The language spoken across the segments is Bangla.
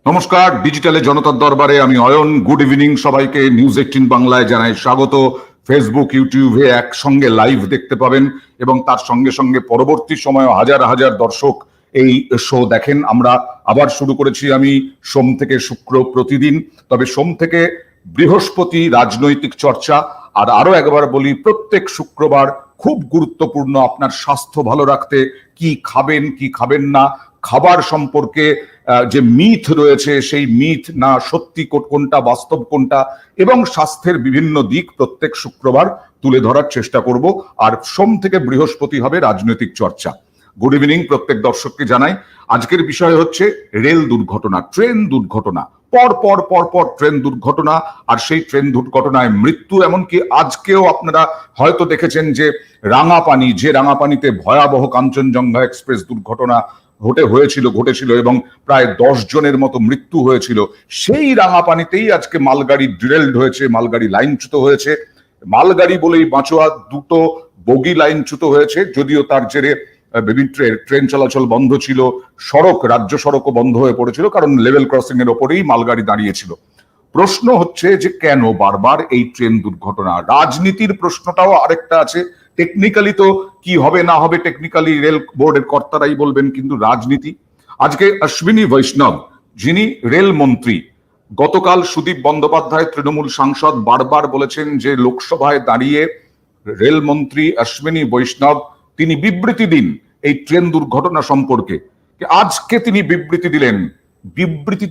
নমস্কার, ডিজিটালে জনতার দরবারে আমি অয়ন। গুড ইভিনিং সবাইকে। নিউজ 18 বাংলায় জানাই স্বাগত। ফেসবুক, ইউটিউবে একসঙ্গে লাইভ দেখতে পাবেন এবং তার সঙ্গে সঙ্গে পরবর্তী সময়ে হাজার হাজার দর্শক এই শো দেখেন। আমরা আবার শুরু করেছি আমি সোম থেকে শুক্র প্রতিদিন, তবে সোম থেকে বৃহস্পতি রাজনৈতিক চর্চা। আর আরো একবার বলি, প্রত্যেক শুক্রবার খুব গুরুত্বপূর্ণ আপনার স্বাস্থ্য ভালো রাখতে কি খাবেন কি খাবেন না, খাবার সম্পর্কে যে মিথ রয়েছে সেই মিথ না সত্যি কোনটা বাস্তব কোনটা, এবং স্বাস্থ্যের বিভিন্ন দিক প্রত্যেক শুক্রবার তুলে ধরার চেষ্টা করব। আর সোম থেকে বৃহস্পতি হবে রাজনৈতিক চর্চা। গুড ইভিনিং প্রত্যেক দর্শককে জানাই। আজকের বিষয় হচ্ছে রেল দুর্ঘটনা, ট্রেন দুর্ঘটনা। পর পর পর পর ট্রেন দুর্ঘটনা, আর সেই ট্রেন দুর্ঘটনায় মৃত্যু। এমনকি আজকেও আপনারা হয়তো দেখেছেন যে রাঙাপানিতে ভয়াবহ কাঞ্চনজঙ্ঘা এক্সপ্রেস দুর্ঘটনা ঘটেছিল এবং প্রায় 10 জনের মতো মৃত্যু হয়েছিল। সেই রাঙাপানিতেই আজকে মালগাড়ি ডিরেলড হয়েছে, মালগাড়ি লাইনচ্যুত হয়েছে। মালগাড়ি বলেই বাঁচোয়া, দুটো বগি লাইনচ্যুত হয়েছে, যদিও তার জেরে বিভিন্ন ট্রেন চলাচল বন্ধ ছিল, রাজ্য সড়কও বন্ধ হয়ে পড়েছিল, কারণ লেভেল ক্রসিং এর ওপরেই মালগাড়ি দাঁড়িয়েছিল। প্রশ্ন হচ্ছে যে কেন বারবার এই ট্রেন দুর্ঘটনা? রাজনীতির প্রশ্নটাও আরেকটা আছে। টেকনিক্যালি তো কি হবে না হবে টেকনিক্যালি রেল বোর্ডের কর্তারাই বলবেন, কিন্তু রাজনীতি। আজকে অশ্বিনী বৈষ্ণব, যিনি রেল মন্ত্রী, গতকাল সুদীপ বন্দ্যোপাধ্যায় তৃণমূল সাংসদ বারবার বলেছেন যে লোকসভায় দাঁড়িয়ে রেলমন্ত্রী অশ্বিনী বৈষ্ণব তিনি বিবৃতি দিন এই ট্রেন দুর্ঘটনা সম্পর্কে। আজকে তিনি বিবৃতি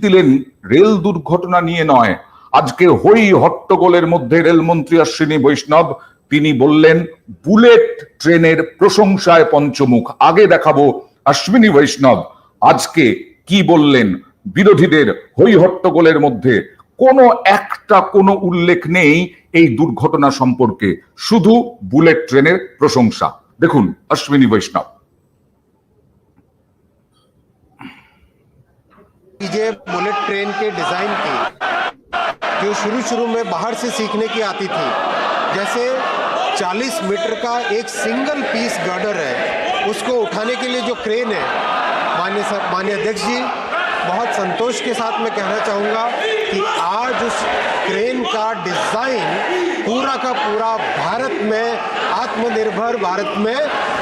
দিলেন রেল দুর্ঘটনা নিয়ে নয়। আজকে হই হট্টগোলের মধ্যে রেলমন্ত্রী অশ্বিনী বৈষ্ণব তিনি বললেন বুলেট ট্রেনের প্রশংসায় পঞ্চমুখ। আগে দেখাবো অশ্বিনী বৈষ্ণব আজকে কি বললেন। বিরোধীদের হই হট্টগোলের মধ্যে কোনো উল্লেখ নেই এই দুর্ঘটনা সম্পর্কে, শুধু বুলেট ট্রেনের প্রশংসা। দেখুন অশ্বিনী বৈষ্ণব। बुलेट ट्रेन के डिजाइन की जो शुरू में बाहर से सीखने की आती थी, जैसे 40 मीटर का एक सिंगल पीस गर्डर है, उसको उठाने के लिए जो क्रेन है, माननीय अध्यक्ष जी, बहुत संतोष के साथ मैं कहना चाहूँगा कि आज उस क्रेन का डिजाइन पूरा का पूरा भारत में, आत्मनिर्भर भारत में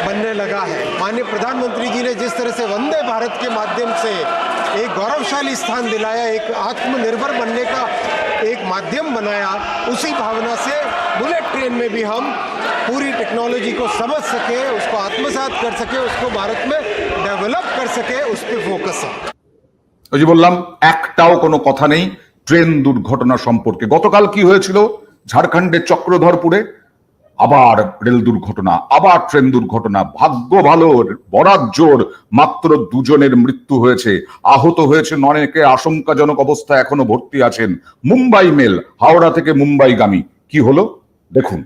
बनने लगा है। माननीय प्रधानमंत्री जी ने जिस तरह से वंदे भारत के माध्यम से एक गौरवशाली स्थान दिलाया, एक आत्मनिर्भर बनने का एक माध्यम बनाया, उसी भावना से बुलेट ट्रेन में भी हम पूरी टेक्नोलॉजी को समझ सके, उसको आत्मसात कर सके, उसको भारत में डेवलप कर सके, उस पर फोकस है। ওই যে বললাম, একটাও কোনো কথা নেই ট্রেন দুর্ঘটনা সম্পর্কে। গতকাল কি হয়েছিল ঝাড়খণ্ডের চক্রধরপুরে? আবার রেল দুর্ঘটনা, আবার ট্রেন দুর্ঘটনা। ভাগ্য ভালো, বরাত জোর, মাত্র 2 জনের মৃত্যু হয়েছে, আহত হয়েছেন অনেকে, আশঙ্কাজনক অবস্থায় এখনো ভর্তি আছেন। মুম্বাই মেল হাওড়া থেকে মুম্বাইগামী, কি হলো দেখুন।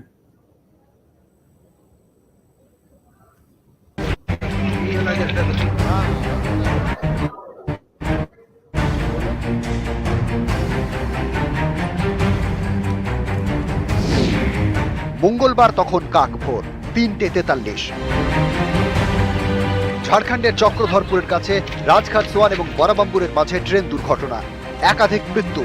মঙ্গলবার তখন কাকভোর 3:43। ঝাড়খণ্ডের চক্রধরপুরের কাছে রাজঘাট সোয়ান এবং বরাবাম্বুরের মাঝে ট্রেন দুর্ঘটনা, একাধিক মৃত্যু।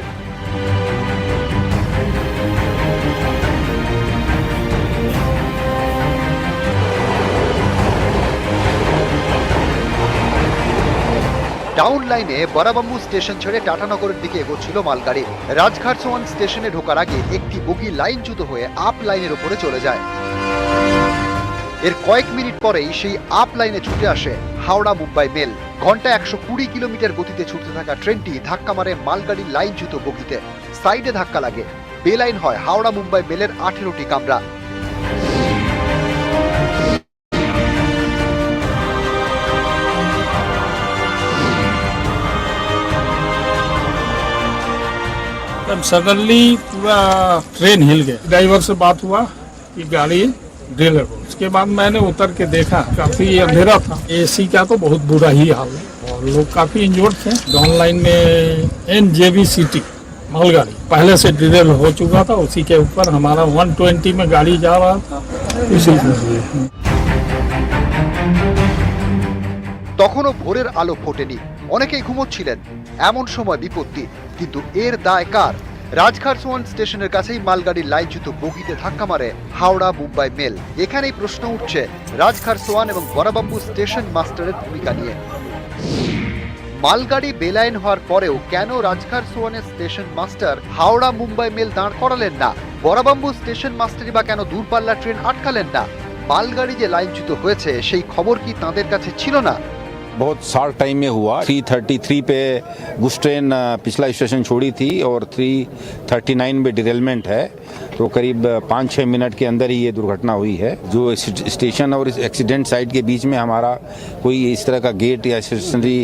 ডাউন লাইনে বরাবাম্বু স্টেশন ছেড়ে টাটানগরের দিকে এগোচ্ছিল মালগাড়ি। রাজঘাট সোয়ান স্টেশনে ঢোকার আগে একটি বগি লাইনচ্যুত হয়ে আপ লাইনের উপরে চলে যায়। এর কয়েক মিনিট পরেই সেই আপ লাইনে ছুটে আসে হাওড়া মুম্বাই মেল। ঘন্টায় 120 কিলোমিটার গতিতে ছুটতে থাকা ট্রেনটি ধাক্কা মারে মালগাড়ির লাইনচ্যুত বগিতে। সাইডে ধাক্কা লাগে, বেলাইন হয় হাওড়া মুম্বাই মেলের 18টি কামরা। तब सडनली पूरा ट्रेन हिल गया। ड्राइवर से बात हुआ कि गाड़ी ड्रिल है। उसके बाद मैंने उतर के देखा, काफी अंधेरा था। एसी का तो बहुत बुरा ही हाल है और लोग काफी इंजर्ड थे। डाउन लाइन में NJBCT मालगाड़ी पहले से ड्रिल हो चुका था, उसी के ऊपर हमारा 120 में गाड़ी जा रहा था, उसी से। তখনও ভোরের আলো ফোটেনি, অনেকেই ঘুমোচ্ছিলেন। এমন সময় বিপত্তি, কিন্তু এর দায় কার? রাজখারসোয়ান স্টেশনের কাছেই মালগাড়ির লাইনচ্যুত বগিতে ধাক্কা মারে হাওড়া মুম্বাই মেল। এখানেই প্রশ্ন উঠছে রাজখারসোয়ান এবং বড়াবাম্বু স্টেশন মাস্টারের ভূমিকা নিয়ে। মালগাড়ি বেলাইন হওয়ার পরেও কেন রাজখারসোয়ানের station master Howrah Mumbai mail দাঁড় করালেন না? বড়াবাম্বু স্টেশন মাস্টারই বা কেন দূরপাল্লার ট্রেন আটকালেন না? মালগাড়ি যে লাইনচ্যুত হয়েছে সেই খবর কি তাঁদের কাছে ছিল না? बहुत शॉर्ट टाइम में हुआ। 3:33 पे कुछ ट्रेन पिछला स्टेशन छोड़ी थी और 3:39 में डिरेलमेंट है, तो करीब 5-6 मिनट के अंदर ही ये दुर्घटना हुई है। जो स्टेशन और इस एक्सीडेंट साइट के बीच में हमारा कोई इस तरह का गेट या स्टेशनरी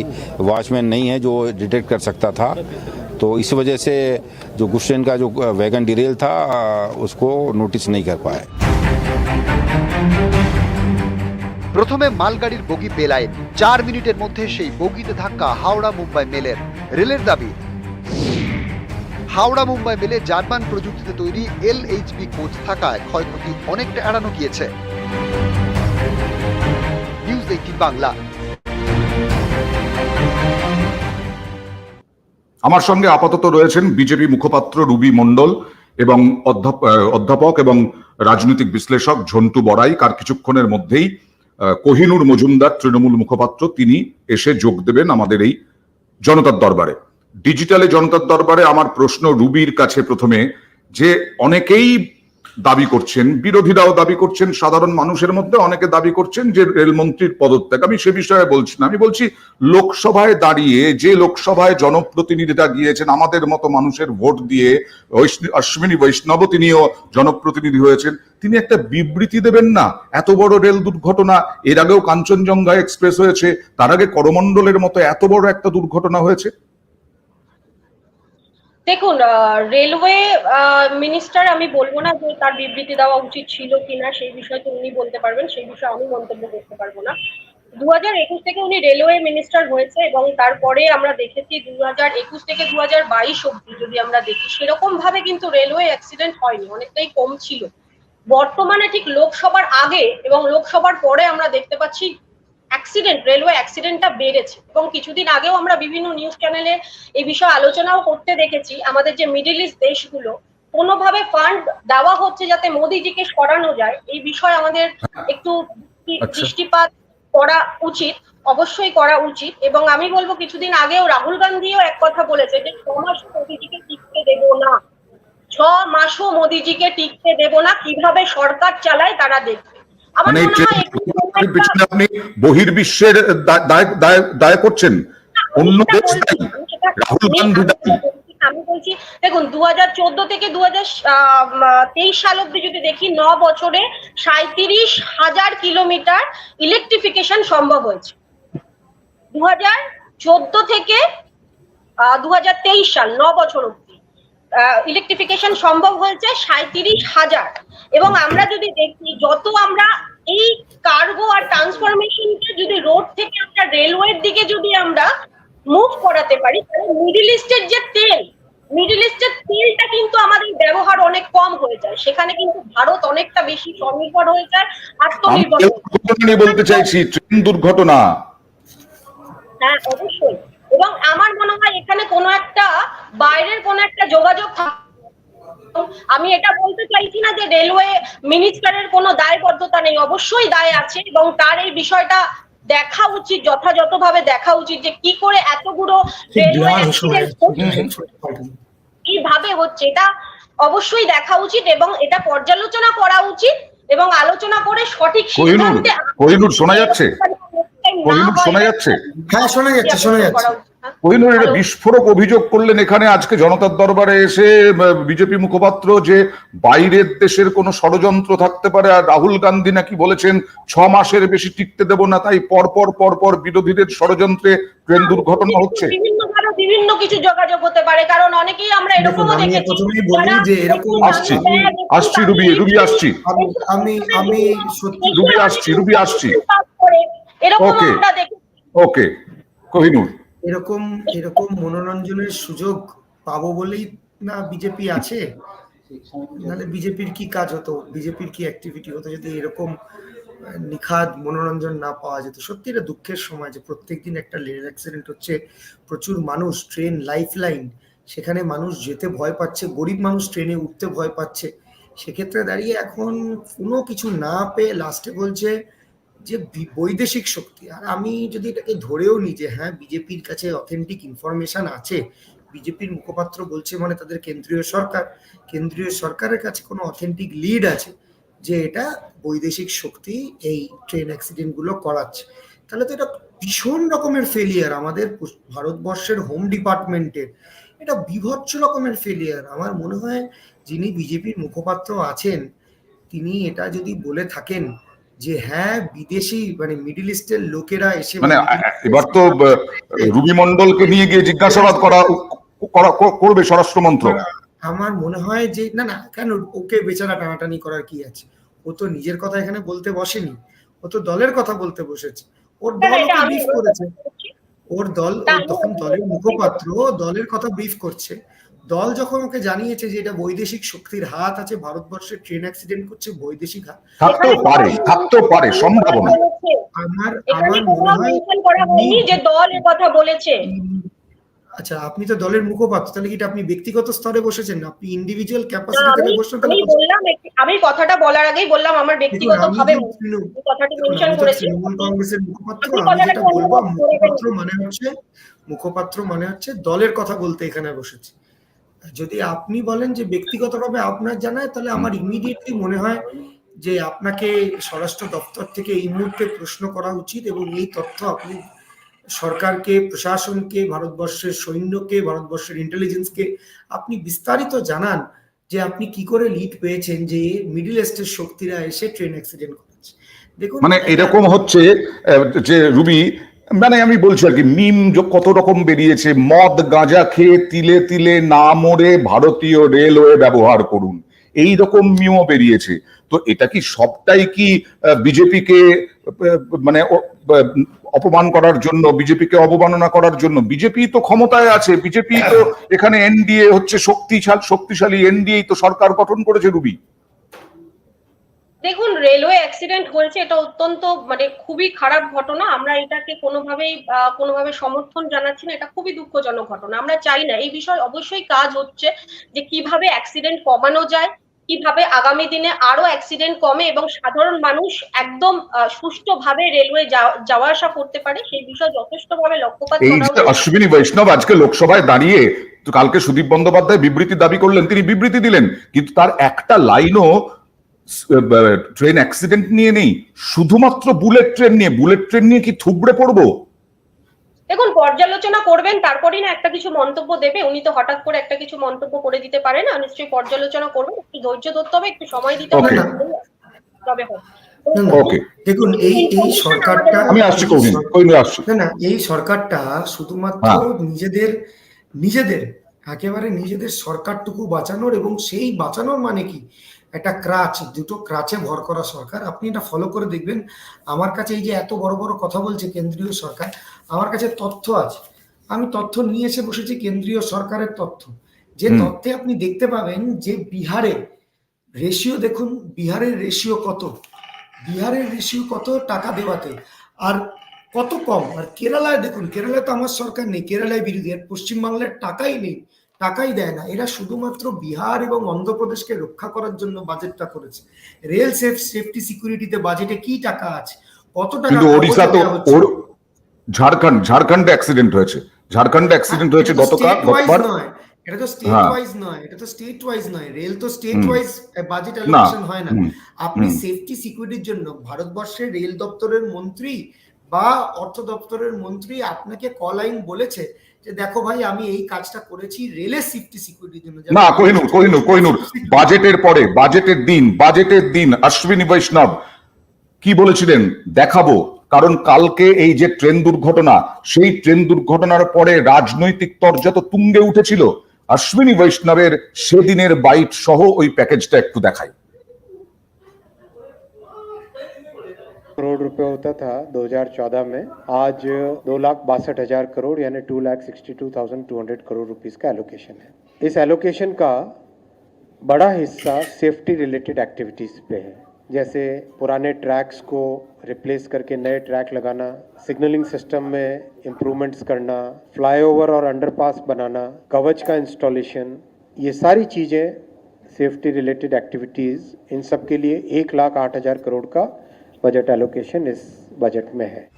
वॉचमैन नहीं है जो डिटेक्ट कर सकता था, तो इस वजह से जो कुछ ट्रेन का जो वैगन डिरेल था उसको नोटिस नहीं कर पाए। প্রথমে মালগাড়ির বগি বেলাইন, 4 মিনিটের মধ্যে সেই বগিতে ধাক্কা হাওড়া মুম্বাই মেলের। রেলের দাবি, হাওড়া মুম্বাই মেলে জার্মান প্রযুক্তিতে তৈরি LHB কোচ থাকায় ক্ষয়ক্ষতি অনেকটা এড়ানো গিয়েছে। নিউজ 18 বাংলা। আমার সঙ্গে আপাতত রয়েছেন বিজেপি মুখপাত্র রুবি মণ্ডল এবং অধ্যাপক এবং রাজনৈতিক বিশ্লেষক ঝন্টু বড়াই। কার কিছুক্ষণের মধ্যেই কোহিনুর মজুমদার তৃণমূল মুখপাত্র তিনি এসে যোগ দেবেন আমাদের এই জনতার দরবারে, ডিজিটালে জনতার দরবারে। আমার প্রশ্ন রুবির কাছে প্রথমে, যে অনেকেই দাবি করছেন, বিরোধীরাও দাবি করছেন, সাধারণ মানুষের মধ্যে অনেকে দাবি করছেন যে রেলমন্ত্রীর পদত্যাগ। আমি সে বিষয়ে বলছি না, আমি বলছি লোকসভায় দাঁড়িয়ে যে লোকসভায় জনপ্রতিনিধিরা গিয়েছেন আমাদের মতো মানুষের ভোট দিয়ে, অশ্বিনী বৈষ্ণব তিনিও জনপ্রতিনিধি হয়েছেন, তিনি একটা বিবৃতি দেবেন না? এত বড় রেল দুর্ঘটনা, এর আগেও কাঞ্চনজঙ্ঘা এক্সপ্রেস হয়েছে, তার আগে করমণ্ডলের মতো এত বড় একটা দুর্ঘটনা হয়েছে। দেখুন, রেলওয়ে মিনিস্টার, আমি বলবো না যে তার বিবৃতি দেওয়া উচিত ছিল কিনা, সেই বিষয়ে তো উনি বলতে পারবেন, সেই বিষয়ে আমি মন্তব্য করতে পারবো না। 2021 থেকে উনি রেলওয়ে মিনিস্টার হয়েছে এবং তারপরে আমরা দেখেছি 2021 থেকে 2022 অব্দি যদি আমরা দেখি সেরকম ভাবে কিন্তু রেলওয়ে অ্যাক্সিডেন্ট হয়নি, অনেকটাই কম ছিল। বর্তমানে ঠিক লোকসভার আগে এবং লোকসভার পরে আমরা দেখতে পাচ্ছি রেলওয়ে অ্যাক্সিডেন্টটা বেড়েছে। এবং কিছুদিন আগেও আমরা বিভিন্ন নিউজ চ্যানেলে এই বিষয়ে আলোচনাও করতে দেখেছি। আমাদের যে মিডল ইস্ট দেশগুলো কোনোভাবে ফান্ড দেওয়া হচ্ছে যাতে মোদিজিকে সরানো যায়, এই বিষয়ে আমাদের একটু দৃষ্টিপাত করা উচিত, অবশ্যই করা উচিত। এবং আমি বলবো, কিছুদিন আগেও রাহুল গান্ধীও এক কথা বলেছে যে 6 মাস মোদিজিকে টিকতে দেব না, 6 মাসও মোদিজিকে টিকতে দেব না, কিভাবে সরকার চালায় তারা দেখবে। আমার মনে হয় আপনি বহির্বিশ্বের দায় করছেন, অন্য দেশ দায়ী, রাহুল গান্ধী দায়ী। আমি বলছি, দেখুন 2014 থেকে 2023 সাল অব্দি যদি দেখি 9 বছরে 37,000 কিলোমিটার ইলেকট্রিফিকেশন সম্ভব হয়েছে। 2014 থেকে 2023 সাল 9 বছর অব্দি ইলেকট্রিফিকেশন সম্ভব হয়েছে 37,000। এবং আমরা যদি দেখি, যত আমরা এই কার্গো আর ট্রান্সফরমেশনকে যদি রোড থেকে আমরা রেলওয়ের দিকে যদি আমরা মুভ করাতে পারি, তাহলে মিডল ইস্টের তেলটা কিন্তু আমাদের ব্যবহার অনেক কম হয়ে যায়, সেখানে কিন্তু ভারত অনেকটা বেশি স্বনির্ভর হয়ে যায়, আত্মনির্ভর। বলতে চাইছি ট্রেন দুর্ঘটনা। হ্যাঁ, অবশ্যই। এবং আমার মনে হয় এখানে কোনো একটা বাইরের কোনো একটা যোগাযোগ থাকে। আমি এটা বলতে চাইছি না যে রেলওয়ে মিনিস্টারের কোনো দায়বদ্ধতা নেই, অবশ্যই দায় আছে এবং তার এই বিষয়টা দেখা উচিত, যথাযথভাবে দেখা উচিত যে কি করে এতগুলো রেলওয়ে অ্যাক্সিডেন্ট কিভাবে হচ্ছে, এটা অবশ্যই দেখা উচিত এবং এটা পর্যালোচনা করা উচিত এবং আলোচনা করে সঠিক সিদ্ধান্তে। কোহিনুর শোনা যাচ্ছে? শোনা যাচ্ছে? হ্যাঁ, শোনা যাচ্ছে। কোহিনুর, এটা বিস্ফোরক অভিযোগ করলেন এখানে আজকে জনতার দরবারে এসে বিজেপি মুখপাত্র, যে বাইরের দেশের কোনো ষড়যন্ত্র থাকতে পারে, আর রাহুল গান্ধী নাকি বলেছেন 6 মাসের বেশি টিকতে দেব না, তাই পরপর বিরোধীদের ষড়যন্ত্রে ট্রেন দুর্ঘটনা হচ্ছে। বিভিন্ন কিছু যোগাযোগ হতে পারে, কারণ অনেকেই আমরা এরকমও দেখেছি। প্রথমেই বলি যে এরকম আসছি রুবি আসছি, আমি সত্যি রুবি আসছি। এরকম আমরা দেখেছি। ওকে কোহিনুর, এরকম মনোরঞ্জনের সুযোগ পাবো বলেই না বিজেপি আছে, নাহলে বিজেপির কি কাজ হতো, বিজেপির কি অ্যাক্টিভিটি হতো যদি এরকম নিখাদ মনোরঞ্জন না পাওয়া যেত। সত্যি এটা দুঃখের সময় যে প্রত্যেকদিন একটা রেল অ্যাক্সিডেন্ট হচ্ছে, প্রচুর মানুষ, ট্রেন লাইফ লাইন, সেখানে মানুষ যেতে ভয় পাচ্ছে, গরিব মানুষ ট্রেনে উঠতে ভয় পাচ্ছে। সেক্ষেত্রে দাঁড়িয়ে এখন কোনো কিছু না পেয়ে লাস্টে বলছে যে বৈদেশিক শক্তি। আর আমি যদি এটাকে ধরেও নিই যে হ্যাঁ বিজেপির কাছে অথেন্টিক ইনফরমেশন আছে, বিজেপির মুখপাত্র বলছে মানে তাদের কেন্দ্রীয় সরকারের কাছে কোনো অথেন্টিক লিড আছে যে এটা বৈদেশিক শক্তি এই ট্রেন অ্যাক্সিডেন্ট গুলো করাচ্ছে, তাহলে তো এটা ভীষণ রকমের ফেলিয়ার আমাদের ভারতবর্ষের হোম ডিপার্টমেন্টের। এটা বিভৎস রকমের ফেলিয়ার। আমার মনে হয় যিনি বিজেপির মুখপাত্র আছেন তিনি এটা যদি বলে থাকেন যে হ্যাঁ বিদেশি মানে মিডল ইস্টের লোকেরা এসে মানে এবার তো রুবি মন্ডলকে নিয়ে গিয়ে জিজ্ঞাসাবাদ করবে স্বরাষ্ট্র মন্ত্রক। আমার মনে হয় যে না না, কেন ওকে বেচারা টানাটানি করার কি আছে? ও তো নিজের কথা এখানে বলতে বসেনি, ও তো দলের কথা বলতে বসেছে। ওর দল ওকে ব্রিফ করেছে, ওর দল তখন দলের মুখপাত্র দলের কথা ব্রিফ করছে। দল যখন ওকে জানিয়েছে যে এটা বৈদেশিক শক্তির হাত আছে, ভারতবর্ষে ট্রেন অ্যাক্সিডেন্ট করছে বৈদেশিক হাত, থাকতেও পারে সম্ভাবনা। আমার মনে হয় যে দলের কথা বলেছে। আচ্ছা, আপনি তো দলের মুখপাত্র, তাহলে কি আপনি ব্যক্তিগত স্তরে বসেছেন না, আপনি ইন্ডিভিজুয়াল ক্যাপাসিটিতে বসেন? আমি বললাম, আমি কথাটা বলার আগেই বললাম আমার ব্যক্তিগতভাবে কথাটি মেনশন করেছি। তৃণমূল কংগ্রেসের মুখপাত্র, আমি যেটা বলবো মুখপাত্র মানে হচ্ছে দলের কথা বলতে এখানে বসেছি। যদি আপনি বলেন যে ব্যক্তিগতভাবে আপনার জানায়, তাহলে আমার ইমিডিয়েটলি মনে হয় যে আপনাকে স্বরাষ্ট্র দপ্তর থেকে এই মুহূর্তে প্রশ্ন করা উচিত এবং এই তথ্য আপনি সরকারকে, প্রশাসনকে, ভারতবর্ষের সৈন্যকে, ভারতবর্ষের ইন্টেলিজেন্সকে আপনি বিস্তারিত জানান যে আপনি কি করে লিড পেয়েছেন যে মিডল ইস্টের শক্তিরা এসে ট্রেন অ্যাক্সিডেন্ট করেছে। দেখুন মানে এরকম হচ্ছে যে রুবি, মানে আমি বলছি আর কি, মিম কত রকম বেরিয়েছে, মদ গাঁজা খেয়ে তিলে তিলে না মরে ভারতীয় রেলওয়ে ব্যবহার করুন, এই রকম মিমও বেরিয়েছে। তো এটা কি সবটাই কি বিজেপিকে মানে অপমান করার জন্য, বিজেপিকে অবমাননা করার জন্য? বিজেপি তো ক্ষমতায় আছে, বিজেপি তো এখানে এনডিএ হচ্ছে শক্তিশালী এনডিএ তো সরকার গঠন করেছে রুবি। দেখুন, রেলওয়ে অ্যাক্সিডেন্ট হয়েছে, এটা অত্যন্ত মানে খুবই খারাপ ঘটনা। আমরা এটাকে কোনোভাবে সমর্থন জানাচ্ছি না, এটা খুবই দুঃখজনক ঘটনা। আমরা চাই না, এই বিষয়ে অবশ্যই কাজ হচ্ছে যে কিভাবে অ্যাক্সিডেন্ট কমানো যায়, কিভাবে আগামী দিনে আরো অ্যাক্সিডেন্ট কমে এবং সাধারণ মানুষ একদম সুষ্ঠুভাবে রেলওয়ে যাওয়া আসা করতে পারে, সেই বিষয়ে যথেষ্টভাবে লক্ষ্যপাত এই যে অশ্বিনী বৈষ্ণব আজকে লোকসভায় দাঁড়িয়ে, কালকে সুদীপ বন্দ্যোপাধ্যায় বিবৃতি দাবি করলেন, তিনি বিবৃতি দিলেন, কিন্তু তার একটা লাইনও ট্রেন অ্যাক্সিডেন্ট নিয়ে নেই, শুধুমাত্র বুলেট ট্রেন নিয়ে কি থুবড়ে পড়বো? দেখুন, পর্যালোচনা করবেন, তারপরই না একটা কিছু মন্তব্য দেবে। উনি তো হঠাৎ করে একটা কিছু মন্তব্য করে দিতে পারে না, নিশ্চয়ই পর্যালোচনা করবেন, একটু ধৈর্য ধরতে হবে, একটু সময় দিতে হবে, তবে হবে। দেখুন এই সরকারটা, আমি আসছি, না এই সরকারটা শুধুমাত্র নিজেদের একেবারে নিজেদের সরকারটুকু বাঁচানোর, এবং সেই বাঁচানোর মানে কি একটা দুটো ক্রাচে ভর করা সরকার। আপনি এটা ফলো করে দেখবেন। আমার কাছে এই যে এত বড় বড় কথা বলছে কেন্দ্রীয় সরকার, আমার কাছে তথ্য আছে, আমি তথ্য নিয়ে এসে বসেছি, কেন্দ্রীয় সরকারের তথ্য। যে তথ্যে আপনি দেখতে পাবেন যে বিহারের রেশিও, দেখুন বিহারের রেশিও কত টাকা দেওয়াতে, আর কত কম। আর কেরালায় দেখুন, কেরালায় তো আমার সরকার নেই, কেরালায় বিরোধী, আর পশ্চিমবাংলার টাকাই নেই, টাকাই দেয় না। এরা শুধুমাত্র বিহার এবং অন্ধ্রপ্রদেশকে রক্ষা করার জন্য বাজেটটা করেছে। রেল সেফটি সিকিউরিটিতে বাজেটে কি টাকা আছে, কত টাকা? কিন্তু ওড়িশা তো, ঝাড়খণ্ডে অ্যাক্সিডেন্ট হয়েছে, গতবার। এটা তো স্টেট ওয়াইজ নয়, রেল তো স্টেট ওয়াইজ বাজেট অ্যালোকেশন হয় না। আপনি সেফটি সিকিউরিটির জন্য ভারতবর্ষের রেল দপ্তরের মন্ত্রী বা অর্থ দপ্তরের মন্ত্রী আপনাকে কলাইন বলেছে যে দেখো ভাই আমি এই কাজটা করেছি রেলের সেফটি সিকিউরিটির জন্য? না, কোহিনুর বাজেটের দিন অশ্বিনী বৈষ্ণব কি বলেছিলেন দেখাবো, কারণ কালকে এই যে ট্রেন দুর্ঘটনা, সেই ট্রেন দুর্ঘটনার পরে রাজনৈতিক তরজা তো তুঙ্গে উঠেছিল। অশ্বিনী বৈষ্ণবের সেদিনের বাইট সহ ওই প্যাকেজটা একটু দেখাই। करोड़ रुपए होता था 2014 में, आज 2,62,000 करोड़ यानी 2,62,200 करोड़ रुपीस का एलोकेशन है। इस एलोकेशन का बड़ा हिस्सा सेफ्टी रिलेटेड एक्टिविटीज पे है, जैसे पुराने ट्रैक्स को रिप्लेस करके नए ट्रैक लगाना, सिग्नलिंग सिस्टम में इम्प्रूवमेंट्स करना, फ्लाईओवर और अंडरपास बनाना, कवच का इंस्टॉलेशन, ये सारी चीज़ें सेफ्टी रिलेटेड एक्टिविटीज़, इन सब के लिए 1,08,000 करोड़ का बजट एलोकेशन इस बजट में है।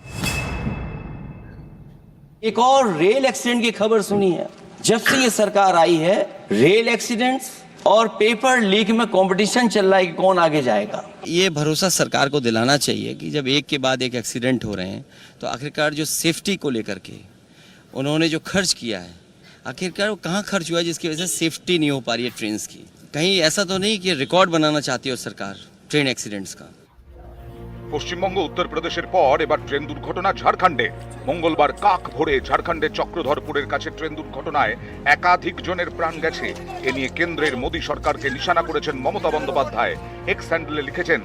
एक और रेल एक्सीडेंट की खबर सुनी है। जब से ये सरकार आई है, रेल एक्सीडेंट्स और पेपर लीक में कंपटीशन चल रहा है कि कौन आगे जाएगा। ये भरोसा सरकार को दिलाना चाहिए कि जब एक के बाद एक एक्सीडेंट हो रहे हैं तो आखिरकार जो सेफ्टी को लेकर के उन्होंने जो खर्च किया है, आखिरकार वो कहाँ खर्च हुआ है जिसकी वजह से सेफ्टी नहीं हो पा रही है ट्रेन की। कहीं ऐसा तो नहीं कि रिकॉर्ड बनाना चाहती हो सरकार ट्रेन एक्सीडेंट्स का। পশ্চিমবঙ্গ উত্তরপ্রদেশের পর এবার ট্রেন দুর্ঘটনা ঝাড়খণ্ডে। মঙ্গলবার কাক ভোরে ঝাড়খণ্ডের চক্রধরপুরের কাছে ট্রেন দুর্ঘটনায় একাধিক জনের প্রাণ গেছে। এ নিয়ে কেন্দ্রের মোদী সরকারকে নিশানা করেছেন মমতা বন্দ্যোপাধ্যায়। এক্স হ্যান্ডেলে লিখেছেন,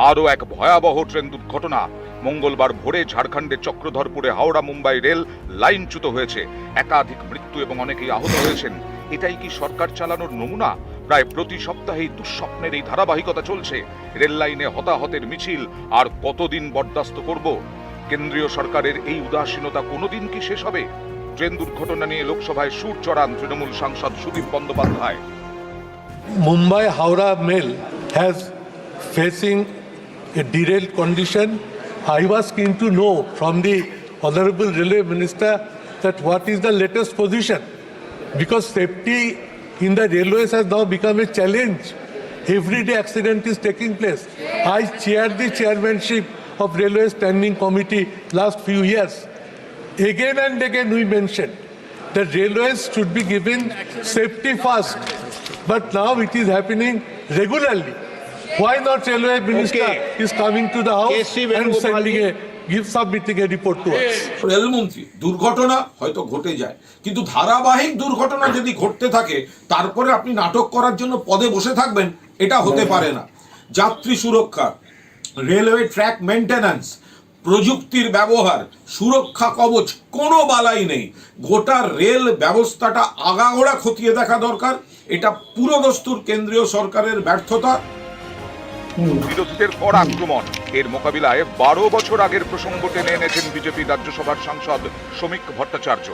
আরও এক ভয়াবহ ট্রেন দুর্ঘটনা। মঙ্গলবার ভোরে ঝাড়খণ্ডের চক্রধরপুরে হাওড়া মুম্বাই রেল লাইনচ্যুত হয়েছে। একাধিক মৃত্যু এবং অনেকেই আহত হয়েছেন। এটাই কি সরকার চালানোর নমুনা? প্রায় প্রতি সপ্তাহেই দুঃস্বপ্নের এই ধারাবাহিকতা চলছে। রেল লাইনে হতাহতের মিছিল আর কতদিন বরদাস্ত করব? কেন্দ্রীয় সরকারের এই উদাসীনতা কোনোদিন কি শেষ হবে? ট্রেন দুর্ঘটনা নিয়ে লোকসভায় সুর চড়ান তৃণমূল সাংসদ Sudip Bandyopadhyay. Mumbai Howrah Mail has facing a derailed condition. I was keen to know from the Honorable Railway Minister that what is the latest position, because safety in the railways has now become a challenge. Every day accident is taking place. I chaired the chairmanship of Railway Standing Committee last few years. Again and again we mentioned that railways should be given safety first, but now it is happening regularly. Why not Railway Minister is coming to the house and submitting a report to us? রেলমন্ত্রী, দুর্ঘটনা হয়তো ঘটে যায়, কিন্তু ধারাবাহিক দুর্ঘটনা যদি ঘটতে থাকে তারপরে আপনি নাটক করার জন্য পদে বসে থাকবেন, এটা হতে পারে না। যাত্রী সুরক্ষা, রেলওয়ে ট্র্যাক মেইনটেনেন্স, প্রযুক্তির ব্যবহার, সুরক্ষা কবচ, কোনো বালাই নেই। গোটা রেল ব্যবস্থাটা আগাগোড়া খতিয়ে দেখা দরকার। এটা পুরোদস্তুর কেন্দ্রীয় সরকারের ব্যর্থতা। বিরোধীদের কড়া আক্রমণ, এর মোকাবিলায় 12 বছর আগের প্রসঙ্গ টেনে এনেছেন বিজেপি রাজ্যসভার সাংসদ শ্রমিক ভট্টাচার্য।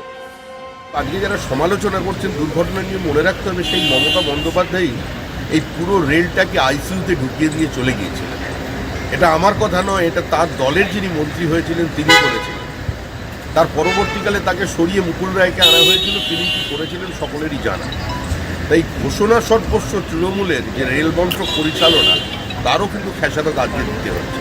আজকে যারা সমালোচনা করছেন দুর্ঘটনা নিয়ে, মনে রাখতে হবে সেই মমতা বন্দ্যোপাধ্যায় এই পুরো রেলটাকে আইসিইউতে ঢুকিয়ে দিয়ে চলে গিয়েছিলেন। এটা আমার কথা নয়, এটা তার দলের যিনি মন্ত্রী হয়েছিলেন তিনি করেছিলেন। তার পরবর্তীকালে তাকে সরিয়ে মুকুল রায়কে আনা হয়েছিল, তিনি কি করেছিলেন সকলেরই জানা। তাই ঘোষণা সর্বস্ব তৃণমূলের যে রেলমন্ত্রক পরিচালনা, তারও কিন্তু খেসারত আজকে দিতে হচ্ছে।